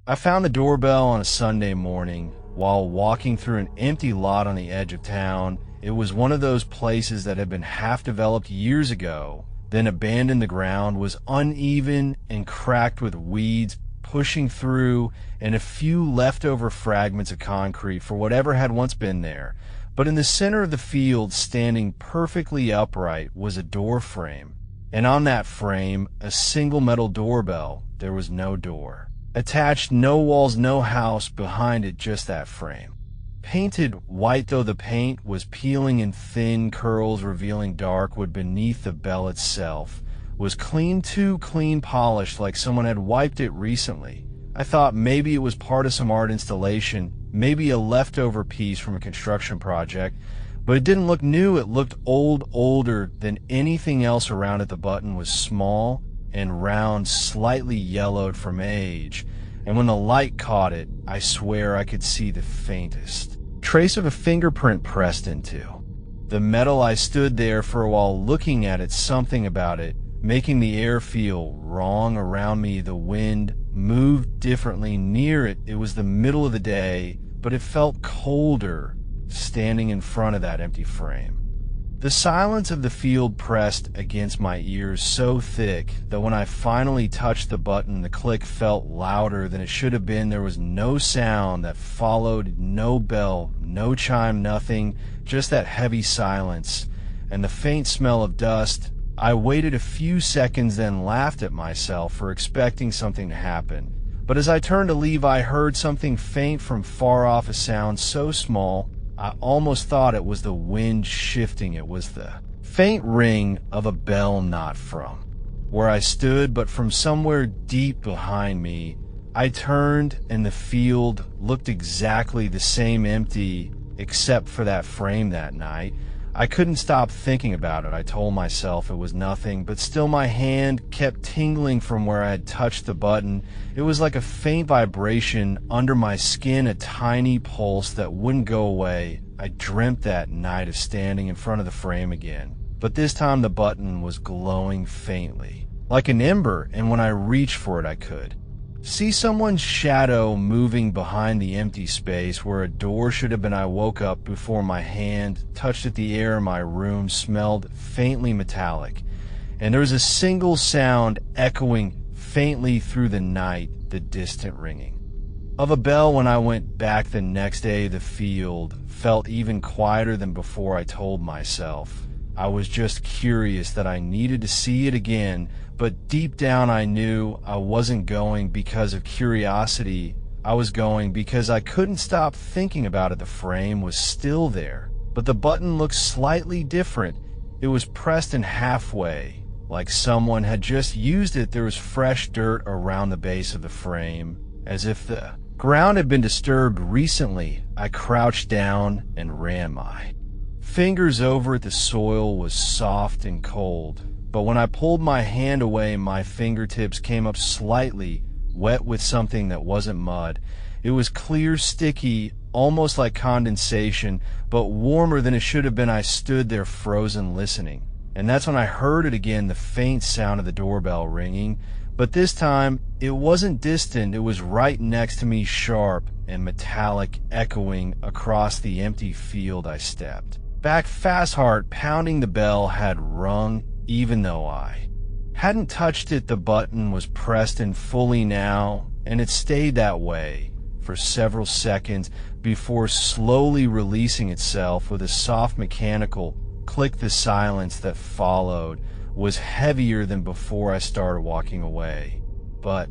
I found the doorbell on a Sunday morning while walking through an empty lot on the edge of town. It was one of those places that had been half developed years ago, then abandoned. The ground was uneven and cracked with weeds pushing through and a few leftover fragments of concrete for whatever had once been there. But in the center of the field, standing perfectly upright, was a door frame. And on that frame, a single metal doorbell. There was no door attached, no walls, no house behind it, just that frame. Painted white, though the paint was peeling in thin curls revealing dark wood beneath the bell itself, was clean, too clean polished, like someone had wiped it recently. I thought maybe it was part of some art installation, maybe a leftover piece from a construction project, but it didn't look new. It looked old, older than anything else around it. The button was small and round, slightly yellowed from age, and when the light caught it, I swear I could see the faintest trace of a fingerprint pressed into the metal. I stood there for a while looking at it, something about it making the air feel wrong around me. The wind moved differently near it. It was the middle of the day, but it felt colder standing in front of that empty frame. The silence of the field pressed against my ears so thick that when I finally touched the button, the click felt louder than it should have been. There was no sound that followed, no bell, no chime, nothing, just that heavy silence and the faint smell of dust. I waited a few seconds, then laughed at myself for expecting something to happen. But as I turned to leave, I heard something faint from far off, a sound so small I almost thought it was the wind shifting. It was the faint ring of a bell, not from where I stood, but from somewhere deep behind me. I turned, and the field looked exactly the same, empty, except for that frame that night. I couldn't stop thinking about it. I told myself it was nothing, but still my hand kept tingling from where I had touched the button. It was like a faint vibration under my skin, a tiny pulse that wouldn't go away. I dreamt that night of standing in front of the frame again, but this time the button was glowing faintly, like an ember, and when I reached for it, I could see someone's shadow moving behind the empty space where a door should have been. I woke up before my hand touched it. The air in my room smelled faintly metallic, and there was a single sound echoing faintly through the night, the distant ringing of a bell. When I went back the next day, the field felt even quieter than before. I told myself I was just curious, that I needed to see it again, but deep down I knew I wasn't going because of curiosity. I was going because I couldn't stop thinking about it. The frame was still there, but the button looked slightly different. It was pressed in halfway, like someone had just used it. There was fresh dirt around the base of the frame, as if the ground had been disturbed recently. I crouched down and ran my fingers over it. The soil was soft and cold, but when I pulled my hand away, my fingertips came up slightly, wet with something that wasn't mud. It was clear, sticky, almost like condensation, but warmer than it should have been. I stood there frozen, listening, and that's when I heard it again, the faint sound of the doorbell ringing. But this time, it wasn't distant. It was right next to me, sharp and metallic, echoing across the empty field. I stepped back, fast heart pounding. The bell had rung, even though I hadn't touched it. The button was pressed in fully now, and it stayed that way for several seconds before slowly releasing itself with a soft mechanical click. The silence that followed was heavier than before. I started walking away, but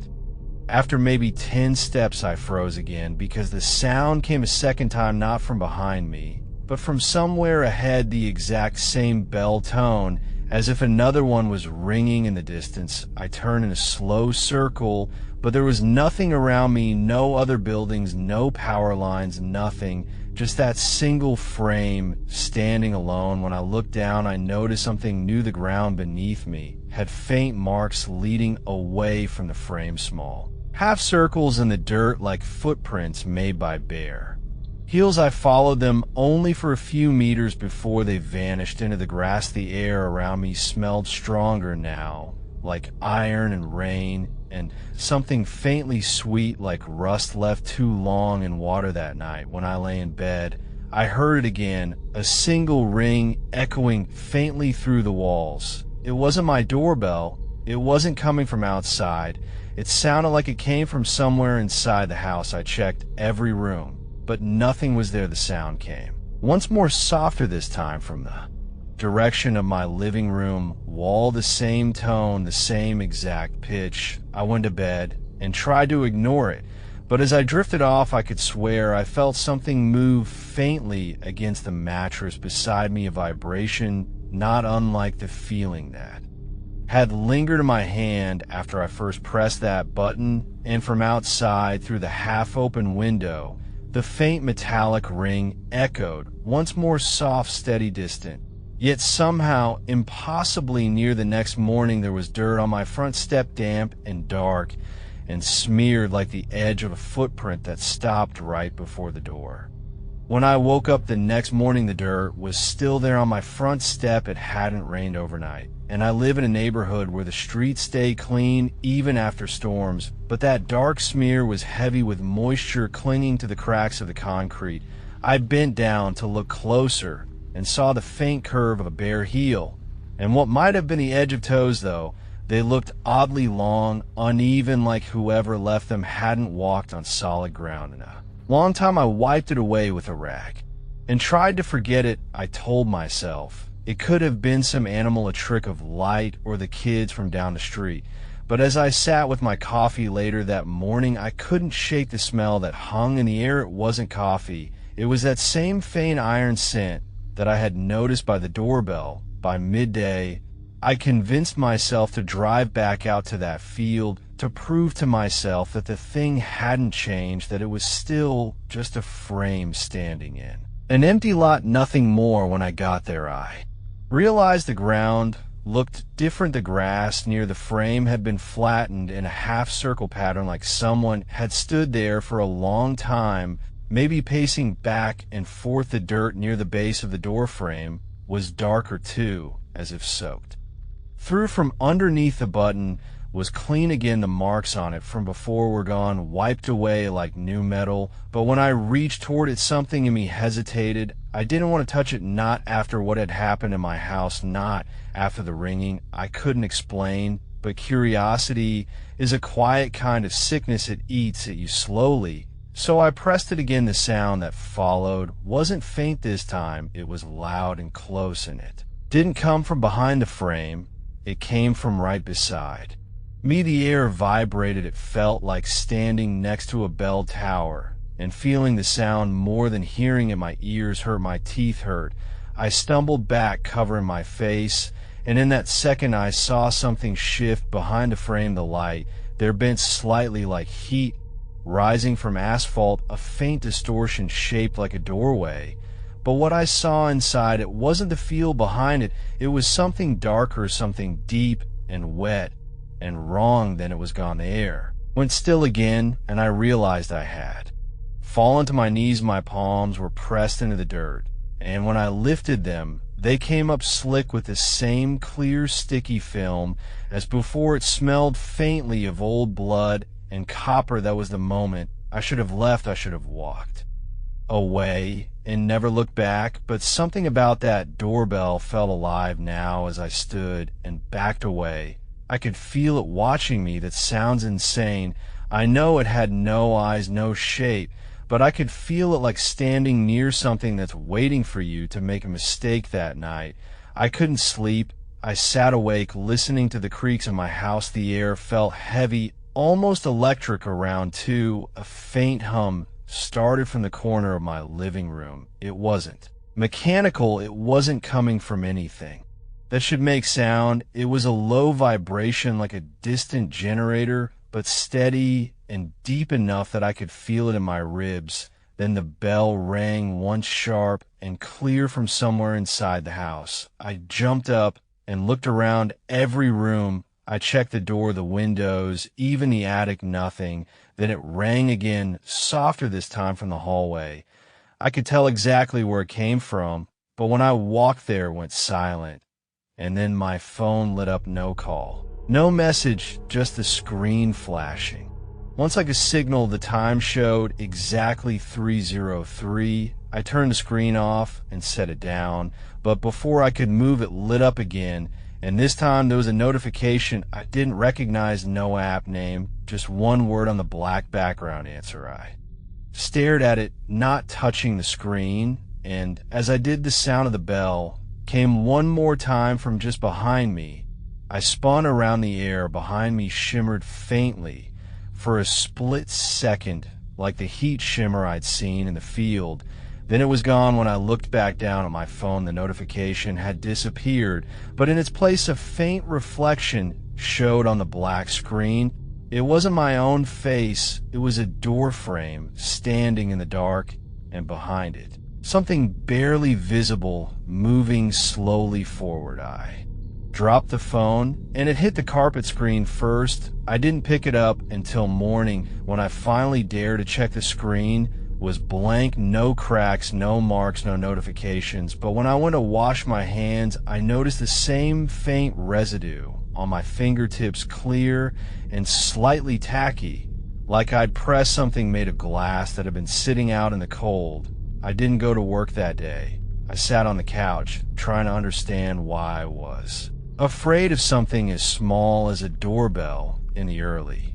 after maybe 10 steps I froze again, because the sound came a second time, not from behind me, but from somewhere ahead. The exact same bell tone, as if another one was ringing in the distance. I turned in a slow circle, but there was nothing around me, no other buildings, no power lines, nothing, just that single frame standing alone. When I looked down, I noticed something new. The ground beneath me had faint marks leading away from the frame, small half circles in the dirt like footprints made by bear heels. I followed them only for a few meters before they vanished into the grass. The air around me smelled stronger now, like iron and rain, and something faintly sweet like rust left too long in water that night when I lay in bed. I heard it again, a single ring echoing faintly through the walls. It wasn't my doorbell. It wasn't coming from outside. It sounded like it came from somewhere inside the house. I checked every room, but nothing was there. The sound came once more, softer this time, from the direction of my living room wall, the same tone, the same exact pitch. I went to bed and tried to ignore it, but as I drifted off, I could swear I felt something move faintly against the mattress beside me, a vibration not unlike the feeling that had lingered in my hand after I first pressed that button. And from outside, through the half-open window, the faint metallic ring echoed, once more, soft, steady, distant. Yet somehow, impossibly near. The next morning there was dirt on my front step, damp and dark, and smeared like the edge of a footprint that stopped right before the door. When I woke up the next morning, the dirt was still there on my front step. It hadn't rained overnight, and I live in a neighborhood where the streets stay clean even after storms, but that dark smear was heavy with moisture clinging to the cracks of the concrete. I bent down to look closer and saw the faint curve of a bare heel, and what might have been the edge of toes, though they looked oddly long, uneven, like whoever left them hadn't walked on solid ground in a long time. I wiped it away with a rag and tried to forget it. I told myself it could have been some animal, a trick of light, or the kids from down the street. But as I sat with my coffee later that morning, I couldn't shake the smell that hung in the air. It wasn't coffee. It was that same faint iron scent that I had noticed by the doorbell. By midday, I convinced myself to drive back out to that field to prove to myself that the thing hadn't changed, that it was still just a frame standing in an empty lot, nothing more. When I got there, I realized the ground looked different. The grass near the frame had been flattened in a half-circle pattern, like someone had stood there for a long time, maybe pacing back and forth. The dirt near the base of the door frame was darker too, as if soaked through from underneath. The button was clean again. The marks on it from before were gone, wiped away like new metal. But when I reached toward it, something in me hesitated. I didn't want to touch it, not after what had happened in my house, not after the ringing. I couldn't explain, but curiosity is a quiet kind of sickness. It eats at you slowly. So I pressed it again. The sound that followed wasn't faint this time. It was loud and close, and it didn't come from behind the frame. It came from right beside me. The air vibrated. It felt like standing next to a bell tower and feeling the sound more than hearing it. My ears hurt. My teeth hurt. I stumbled back, covering my face, and in that second I saw something shift behind the frame. The light there bent slightly like heat rising from asphalt, a faint distortion shaped like a doorway. But what I saw inside it wasn't the field behind it. It was something darker, something deep and wet and wrong. Then it was gone. The air went still again, and I realized I had fallen to my knees. My palms were pressed into the dirt, and when I lifted them, they came up slick with the same clear, sticky film as before. It smelled faintly of old blood and copper. That was the moment I should have left. I should have walked away and never looked back. But something about that doorbell felt alive now as I stood and backed away. I could feel it watching me. That sounds insane. I know it had no eyes, no shape, but I could feel it like standing near something that's waiting for you to make a mistake. That night, I couldn't sleep. I sat awake, listening to the creaks in my house. The air felt heavy, almost electric around too. A faint hum started from the corner of my living room. It wasn't mechanical. It wasn't coming from anything that should make sound. It was a low vibration like a distant generator, but steady and deep enough that I could feel it in my ribs. Then the bell rang once, sharp and clear from somewhere inside the house. I jumped up and looked around every room. I checked the door, the windows, even the attic, nothing. Then it rang again, softer this time from the hallway. I could tell exactly where it came from, but when I walked there, it went silent. And then my phone lit up, no call. No message, just the screen flashing. Once like a signal, the time showed exactly 3:03. I turned the screen off and set it down, but before I could move it lit up again, and this time there was a notification. I didn't recognize no app name, just one word on the black background answer. I stared at it, not touching the screen, and as I did, the sound of the bell came one more time from just behind me. I spun around, the air behind me shimmered faintly for a split second, like the heat shimmer I'd seen in the field. Then it was gone. When I looked back down at my phone, the notification had disappeared, but in its place a faint reflection showed on the black screen. It wasn't my own face, it was a door frame standing in the dark, and behind it, something barely visible moving slowly forward. I dropped the phone, and it hit the carpet screen first. I didn't pick it up until morning when I finally dared to check. The screen was blank, no cracks, no marks, no notifications. But when I went to wash my hands, I noticed the same faint residue on my fingertips, clear and slightly tacky, like I'd pressed something made of glass that had been sitting out in the cold. I didn't go to work that day. I sat on the couch, trying to understand why I was afraid of something as small as a doorbell in the early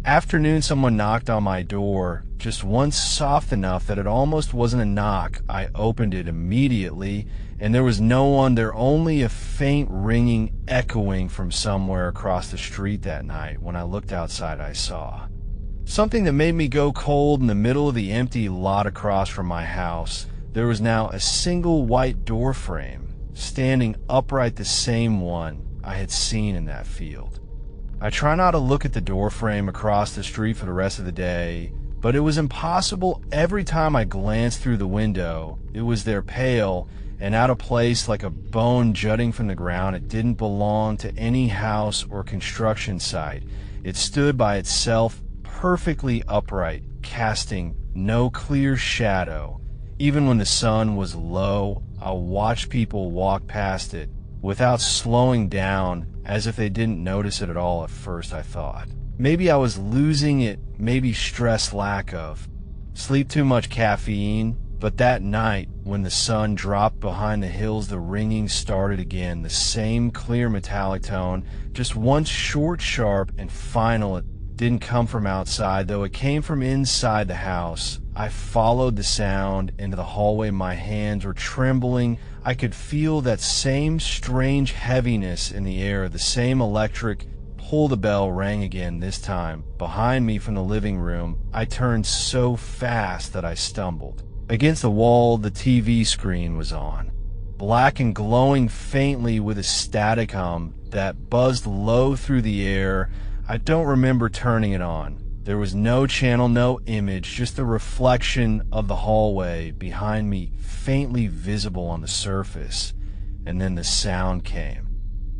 afternoon. Someone knocked on my door, just once, soft enough that it almost wasn't a knock. I opened it immediately, and there was no one there, only a faint ringing echoing from somewhere across the street. That night, when I looked outside, I saw something that made me go cold. In the middle of the empty lot across from my house, there was now a single white door frame, standing upright, the same one I had seen in that field. I try not to look at the door frame across the street for the rest of the day, but it was impossible. Every time I glanced through the window, it was there, pale and out of place, like a bone jutting from the ground. It didn't belong to any house or construction site. It stood by itself, perfectly upright, casting no clear shadow. Even when the sun was low, I watched people walk past it without slowing down, as if they didn't notice it at all. At first I thought maybe I was losing it, maybe stress, lack of sleep, too much caffeine. But that night, when the sun dropped behind the hills, the ringing started again, the same clear metallic tone, just once short, sharp, and final. It didn't come from outside, though. It came from inside the house. I followed the sound into the hallway. My hands were trembling. I could feel that same strange heaviness in the air, the same electric pull. The bell rang again, this time behind me from the living room. I turned so fast that I stumbled against the wall. The TV screen was on, black and glowing faintly with a static hum that buzzed low through the air. I don't remember turning it on. There was no channel, no image, just the reflection of the hallway behind me, faintly visible on the surface. And then the sound came.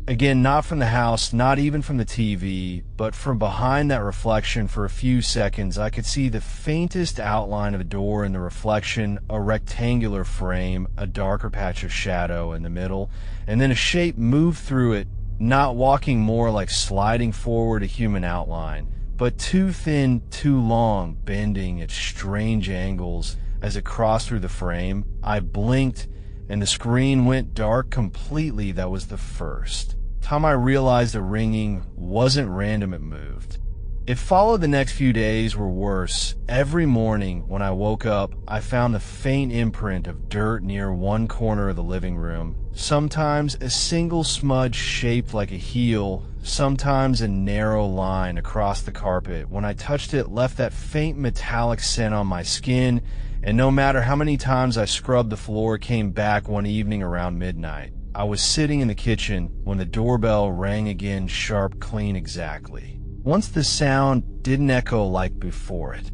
Again, not from the house, not even from the TV, but from behind that reflection. For a few seconds, I could see the faintest outline of a door in the reflection, a rectangular frame, a darker patch of shadow in the middle, and then a shape moved through it, not walking, more like sliding forward, a human outline, but too thin, too long, bending at strange angles as it crossed through the frame. I blinked, and the screen went dark completely. That was the first time I realized the ringing wasn't random, it moved. It followed. The next few days were worse. Every morning when I woke up, I found the faint imprint of dirt near one corner of the living room. Sometimes a single smudge shaped like a heel, sometimes a narrow line across the carpet. When I touched it, it left that faint metallic scent on my skin, and no matter how many times I scrubbed the floor, it came back. One evening around midnight, I was sitting in the kitchen when the doorbell rang again, sharp, clean, exactly. Once the sound didn't echo like before. It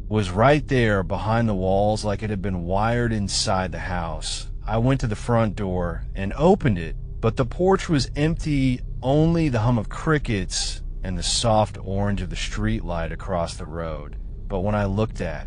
was right there behind the walls, like it had been wired inside the house. I went to the front door and opened it, but the porch was empty, only the hum of crickets and the soft orange of the street light across the road. But when I looked at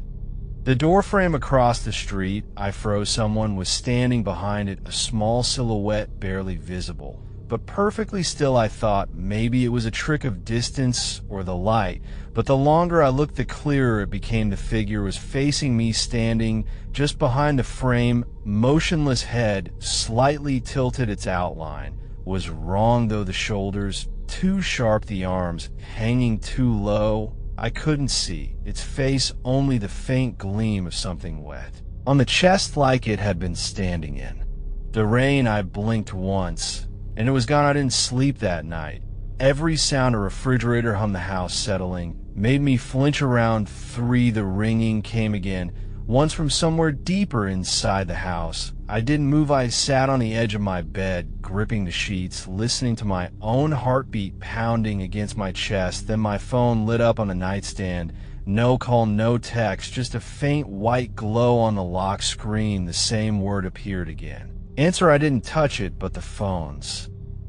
the doorframe across the street, I froze. Someone was standing behind it, a small silhouette barely visible, but perfectly still. I thought maybe it was a trick of distance or the light, but the longer I looked, the clearer it became. The figure was facing me, standing just behind the frame, motionless, head slightly tilted. Its outline was wrong, though, the shoulders too sharp, the arms hanging too low. I couldn't see its face, only the faint gleam of something wet on the chest, like it had been standing in the rain. I blinked once, and it was gone. I didn't sleep that night. Every sound, a refrigerator hum, the house settling, made me flinch. Around 3, the ringing came again, once from somewhere deeper inside the house. I didn't move. I sat on the edge of my bed, gripping the sheets, listening to my own heartbeat pounding against my chest. Then my phone lit up on the nightstand. No call, no text, just a faint white glow on the lock screen. The same word appeared again. Answer. I didn't touch it, but the phone's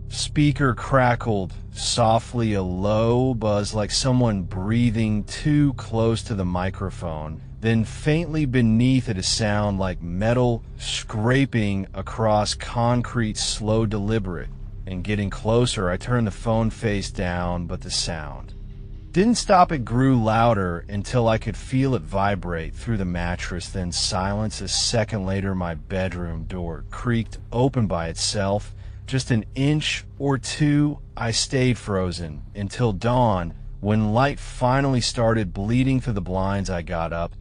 speaker crackled softly, a low buzz like someone breathing too close to the microphone. Then faintly beneath it, a sound like metal scraping across concrete, slow, deliberate, and getting closer. I turned the phone face down, but the sound didn't stop. It grew louder until I could feel it vibrate through the mattress, then silence. A second later, my bedroom door creaked open by itself. Just an inch or two. I stayed frozen until dawn, when light finally started bleeding through the blinds. I got up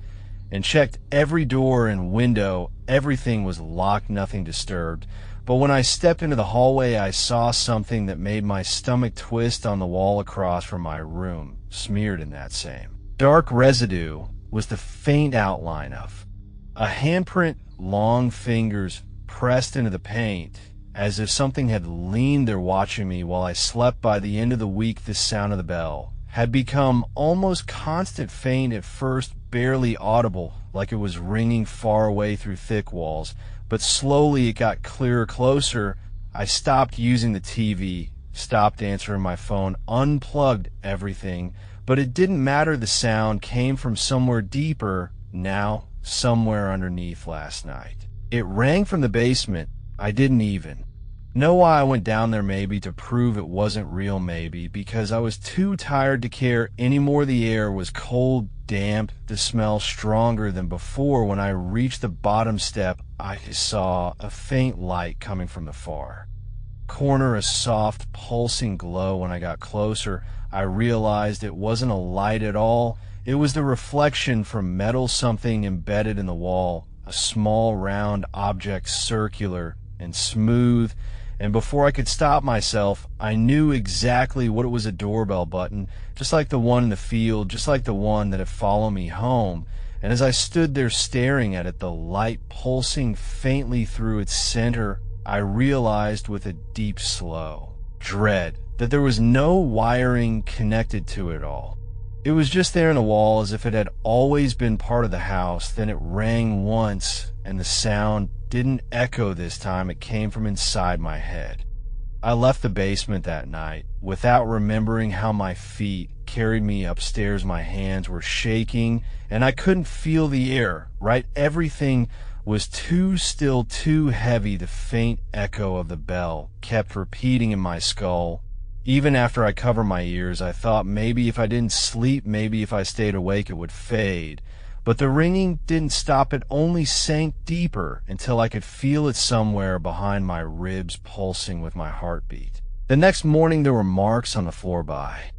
and checked every door and window. Everything was locked, nothing disturbed. But when I stepped into the hallway, I saw something that made my stomach twist. On the wall across from my room, smeared in that same dark residue, was the faint outline of a handprint, long fingers pressed into the paint, as if something had leaned there watching me while I slept. By the end of the week, the sound of the bell had become almost constant, faint at first, barely audible, like it was ringing far away through thick walls. But slowly it got clearer, closer. I stopped using the TV, stopped answering my phone, unplugged everything. But it didn't matter. The sound came from somewhere deeper, now somewhere underneath. Last night it rang from the basement. I didn't even know why I went down there. Maybe to prove it wasn't real, maybe because I was too tired to care anymore. The air was cold, damp, the smell stronger than before. When I reached the bottom step, I saw a faint light coming from the far corner, a soft pulsing glow. When I got closer, I realized it wasn't a light at all. It was the reflection from metal, something embedded in the wall, a small round object, circular and smooth. And before I could stop myself, I knew exactly what it was. A doorbell button, just like the one in the field, just like the one that had followed me home. And as I stood there staring at it, the light pulsing faintly through its center, I realized with a deep, slow dread that there was no wiring connected to it all. It was just there in the wall, as if it had always been part of the house. Then it rang once, and the sound didn't echo this time. It came from inside my head. I left the basement that night without remembering how my feet carried me upstairs. My hands were shaking, and I couldn't feel the air, right? Everything was too still, too heavy. The faint echo of the bell kept repeating in my skull. Even after I covered my ears, I thought maybe if I didn't sleep, maybe if I stayed awake, it would fade. But the ringing didn't stop. It only sank deeper until I could feel it somewhere behind my ribs, pulsing with my heartbeat. The next morning, there were marks on the floor by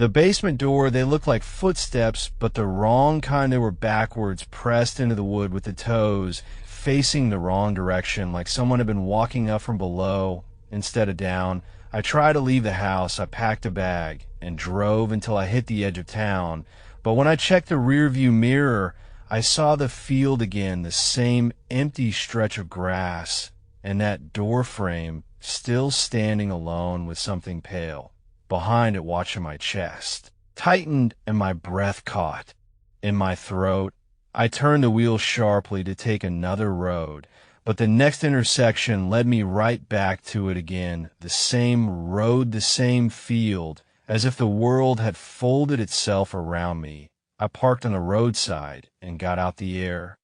the basement door. They looked like footsteps, but the wrong kind. They were backwards, pressed into the wood with the toes facing the wrong direction, like someone had been walking up from below instead of down. I tried to leave the house. I packed a bag and drove until I hit the edge of town. But when I checked the rearview mirror, I saw the field again, the same empty stretch of grass, and that door frame still standing alone with something pale behind it watching my chest. Tightened and my breath caught in my throat. I turned the wheel sharply to take another road, but the next intersection led me right back to it again. The same road, the same field, as if the world had folded itself around me. I parked on the roadside and got out the air.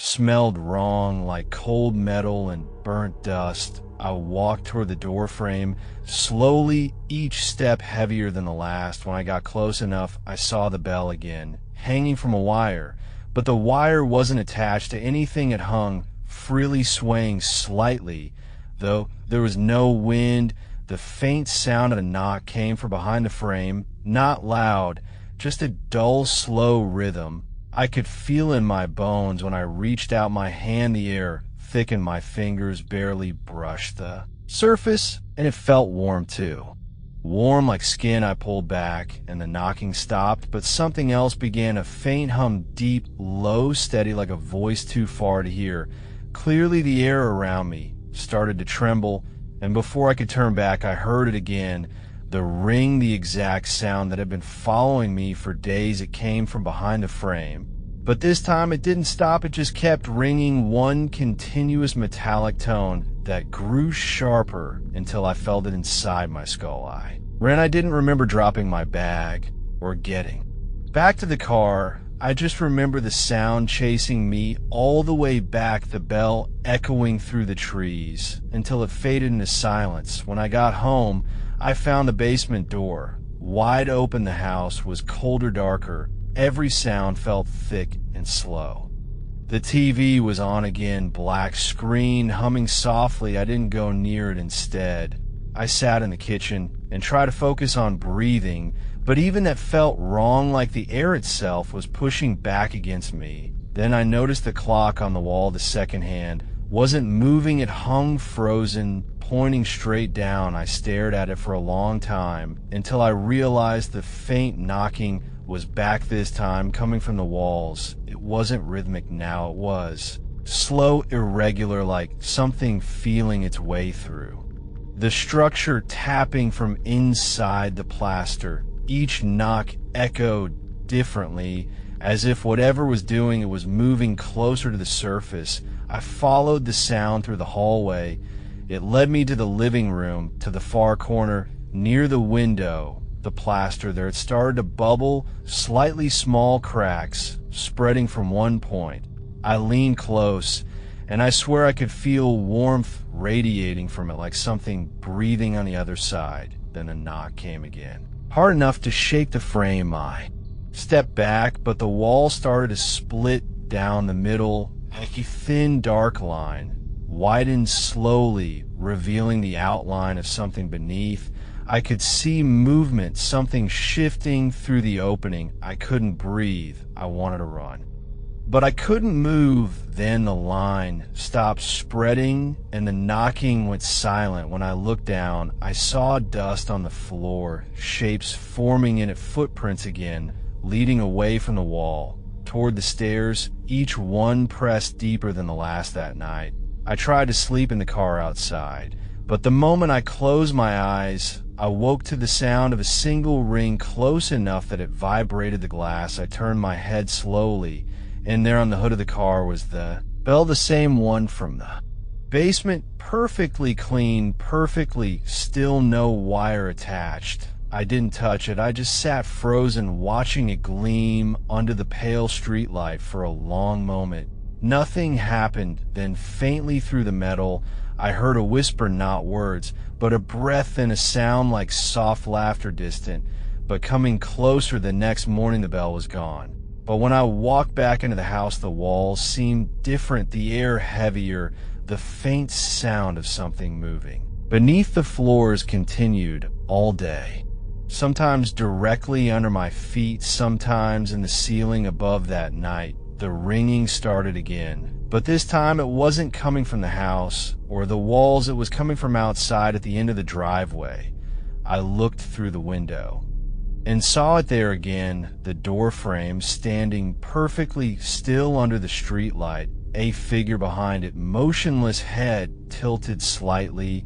Smelled wrong, like cold metal and burnt dust. I walked toward the door frame, slowly, each step heavier than the last. When I got close enough, I saw the bell again, hanging from a wire, but the wire wasn't attached to anything. It hung, freely swaying slightly, though there was no wind. The faint sound of a knock came from behind the frame, not loud, just a dull, slow rhythm. I could feel in my bones. When I reached out my hand, the air thickened, my fingers barely brushed the surface, and it felt warm too. Warm like skin. I pulled back, and the knocking stopped, but something else began, a faint hum, deep, low, steady, like a voice too far to hear. Clearly the air around me started to tremble, and before I could turn back, I heard it again. The ring, the exact sound that had been following me for days. It came from behind the frame. But this time it didn't stop, it just kept ringing, one continuous metallic tone that grew sharper until I felt it inside my skull eye. Ren, I didn't remember dropping my bag or getting back to the car. I just remember the sound chasing me all the way back, the bell echoing through the trees until it faded into silence. When I got home, I found the basement door wide open. The house was colder, darker. Every sound felt thick and slow. The TV was on again, black screen, humming softly. I didn't go near it. Instead, I sat in the kitchen and tried to focus on breathing, but even that felt wrong, like the air itself was pushing back against me. Then I noticed the clock on the wall, the second hand, wasn't moving. It hung frozen, pointing straight down. I stared at it for a long time until I realized the faint knocking was back this time, coming from the walls. It wasn't rhythmic now, it was slow, irregular, like something feeling its way through. The structure tapping from inside the plaster. Each knock echoed differently, as if whatever was doing it was moving closer to the surface. I followed the sound through the hallway. It led me to the living room, to the far corner, near the window. The plaster there, it started to bubble, slightly small cracks spreading from one point. I leaned close, and I swear I could feel warmth radiating from it, like something breathing on the other side. Then a knock came again, hard enough to shake the frame. I stepped back, but the wall started to split down the middle, like a thin dark line, widened slowly, revealing the outline of something beneath. I could see movement, something shifting through the opening. I couldn't breathe. I wanted to run, but I couldn't move. Then the line stopped spreading and the knocking went silent. When I looked down, I saw dust on the floor, shapes forming in it, footprints again, leading away from the wall, toward the stairs, each one pressed deeper than the last that night. I tried to sleep in the car outside, but the moment I closed my eyes, I woke to the sound of a single ring close enough that it vibrated the glass. I turned my head slowly, and there on the hood of the car was the bell, the same one from the basement, perfectly clean, perfectly still, no wire attached. I didn't touch it. I just sat frozen, watching it gleam under the pale streetlight for a long moment. Nothing happened. Then faintly through the metal, I heard a whisper, not words, but a breath and a sound like soft laughter, distant, but coming closer. The next morning the bell was gone. But when I walked back into the house, the walls seemed different, the air heavier, the faint sound of something moving beneath the floors continued all day. Sometimes directly under my feet, sometimes in the ceiling above. That night, the ringing started again. But this time it wasn't coming from the house or the walls, it was coming from outside at the end of the driveway. I looked through the window and saw it there again, the door frame standing perfectly still under the streetlight, a figure behind it, motionless, head tilted slightly,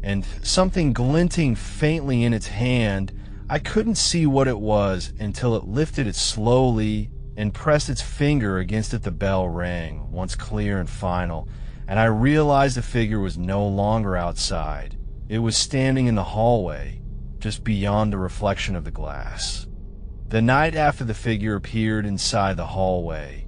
and something glinting faintly in its hand. I couldn't see what it was until it lifted it slowly and pressed its finger against it. The bell rang, once clear and final, and I realized the figure was no longer outside. It was standing in the hallway, just beyond the reflection of the glass. The night after the figure appeared inside the hallway,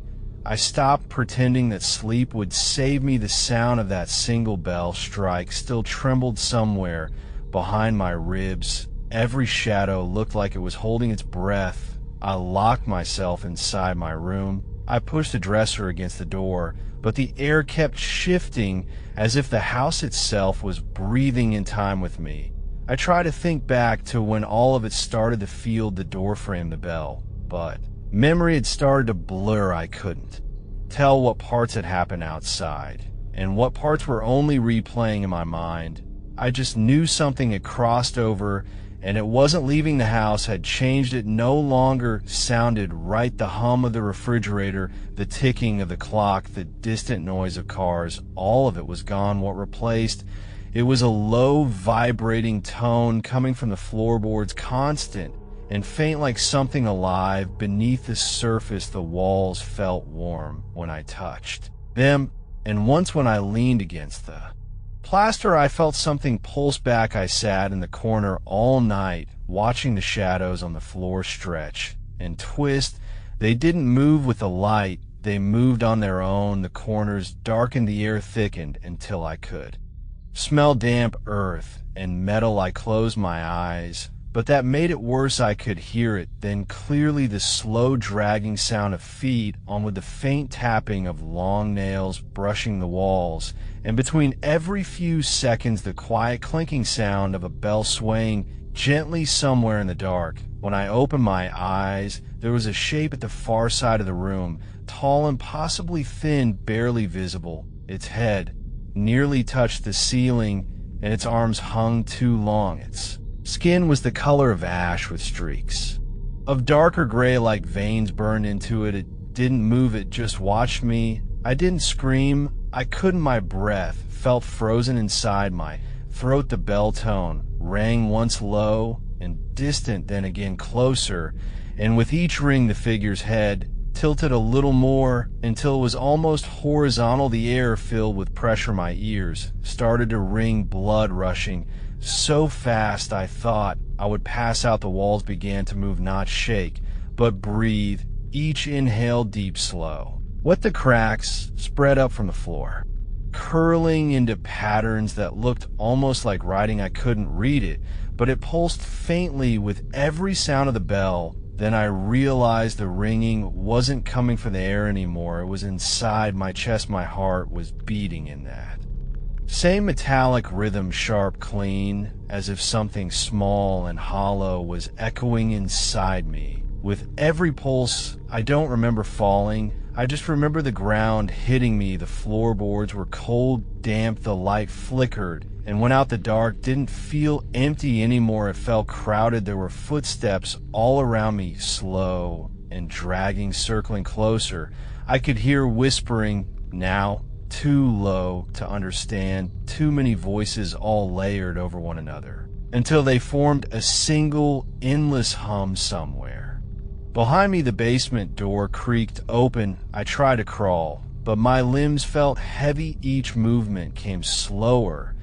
I stopped pretending that sleep would save me. The sound of that single bell strike still trembled somewhere behind my ribs. Every shadow looked like it was holding its breath. I locked myself inside my room. I pushed the dresser against the door, but the air kept shifting as if the house itself was breathing in time with me. I tried to think back to when all of it started to feel the doorframe, the bell, but memory had started to blur. I couldn't tell what parts had happened outside and what parts were only replaying in my mind. I just knew something had crossed over, and it wasn't leaving the house, had changed. It no longer sounded right. The hum of the refrigerator, the ticking of the clock, the distant noise of cars, all of it was gone. What replaced? It was a low, vibrating tone coming from the floorboards, constant and faint like something alive. Beneath the surface, the walls felt warm when I touched them, and once when I leaned against the plaster, I felt something pulse back. I sat in the corner all night, watching the shadows on the floor stretch and twist. They didn't move with the light, they moved on their own. The corners darkened, the air thickened until I could smell damp earth and metal. I closed my eyes, but that made it worse. I could hear it then clearly, the slow dragging sound of feet on, with the faint tapping of long nails brushing the walls, and between every few seconds the quiet clinking sound of a bell swaying gently somewhere in the dark. When I opened my eyes, there was a shape at the far side of the room, tall and possibly thin, barely visible. Its head nearly touched the ceiling, and its arms hung too long. Its skin was the color of ash with streaks of darker gray like veins burned into it. It didn't move, it just watched me. I didn't scream, I couldn't. My breath felt frozen inside my throat. The bell tone rang once low and distant, then again closer, and with each ring the figure's head tilted a little more until it was almost horizontal. The air filled with pressure. My ears started to ring, blood rushing so fast I thought I would pass out. The walls began to move, not shake, but breathe. Each inhale deep, slow. What the cracks spread up from the floor, curling into patterns that looked almost like writing. I couldn't read it, but it pulsed faintly with every sound of the bell. Then I realized the ringing wasn't coming from the air anymore. It was inside my chest. My heart was beating in that same metallic rhythm, sharp, clean, as if something small and hollow was echoing inside me. With every pulse, I don't remember falling. I just remember the ground hitting me. The floorboards were cold, damp, the light flickered and went out. The dark didn't feel empty anymore. It felt crowded. There were footsteps all around me, slow and dragging, circling closer. I could hear whispering, now too low to understand, too many voices all layered over one another, until they formed a single, endless hum somewhere. Behind me, the basement door creaked open. I tried to crawl, but my limbs felt heavy. Each movement came slower,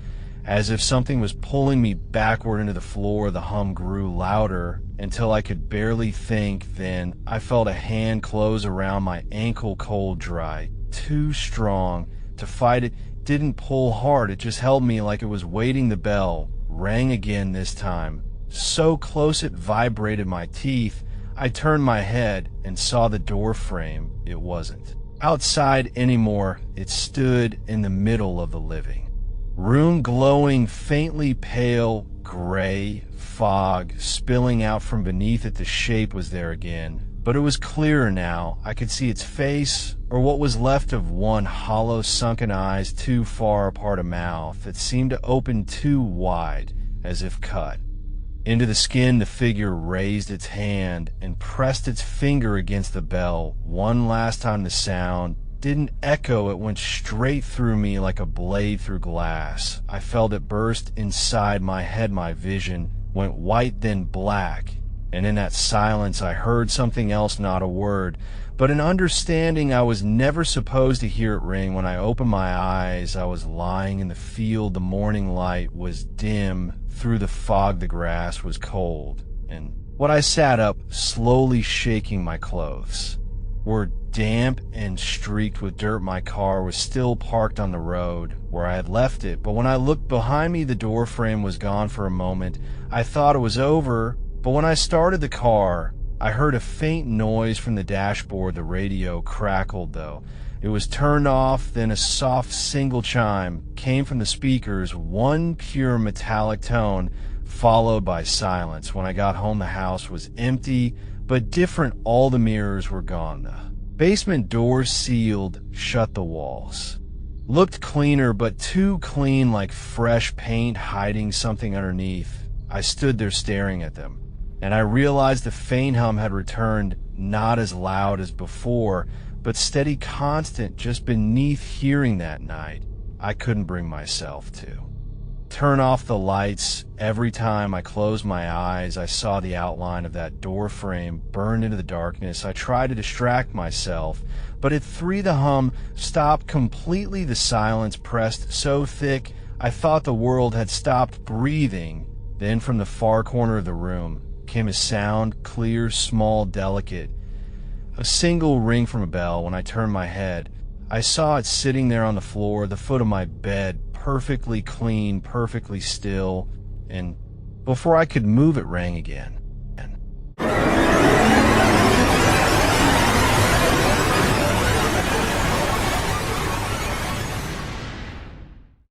as if something was pulling me backward into the floor. The hum grew louder until I could barely think. Then I felt a hand close around my ankle, cold, dry, too strong to fight. It didn't pull hard, it just held me like it was waiting. The bell rang again, this time so close it vibrated my teeth. I turned my head and saw the door frame. It wasn't outside anymore. It stood in the middle of the living room, glowing faintly pale gray, fog spilling out from beneath it. The shape was there again, but it was clearer now. I could see its face, or what was left of one, hollow, sunken eyes too far apart, a mouth that seemed to open too wide, as if cut into the skin. The figure raised its hand and pressed its finger against the bell one last time. The sound didn't echo, it went straight through me like a blade through glass. I felt it burst inside my head. My vision went white, then black, and in that silence I heard something else, not a word, but an understanding. I was never supposed to hear it ring. When I opened my eyes, I was lying in the field. The morning light was dim through the fog. The grass was cold, and I sat up, slowly shaking my clothes. were damp and streaked with dirt. My car was still parked on the road where I had left it, but when I looked behind me, the door frame was gone for a moment. I thought it was over, but when I started the car, I heard a faint noise from the dashboard. The radio crackled, though. It was turned off, then a soft single chime came from the speakers, one pure metallic tone, followed by silence. When I got home, the house was empty, but different. All the mirrors were gone. The basement doors sealed, shut the walls. Looked cleaner, but too clean, like fresh paint hiding something underneath. I stood there staring at them, and I realized the faint hum had returned, not as loud as before, but steady, constant, just beneath hearing that night. I couldn't bring myself to turn off the lights. Every time I closed my eyes, I saw the outline of that door frame burn into the darkness. I tried to distract myself, but at 3 the hum stopped completely. The silence pressed so thick I thought the world had stopped breathing. Then from the far corner of the room came a sound, clear, small, delicate. A single ring from a bell. When I turned my head, I saw it sitting there on the floor at the foot of my bed, perfectly clean, perfectly still, and before I could move, it rang again.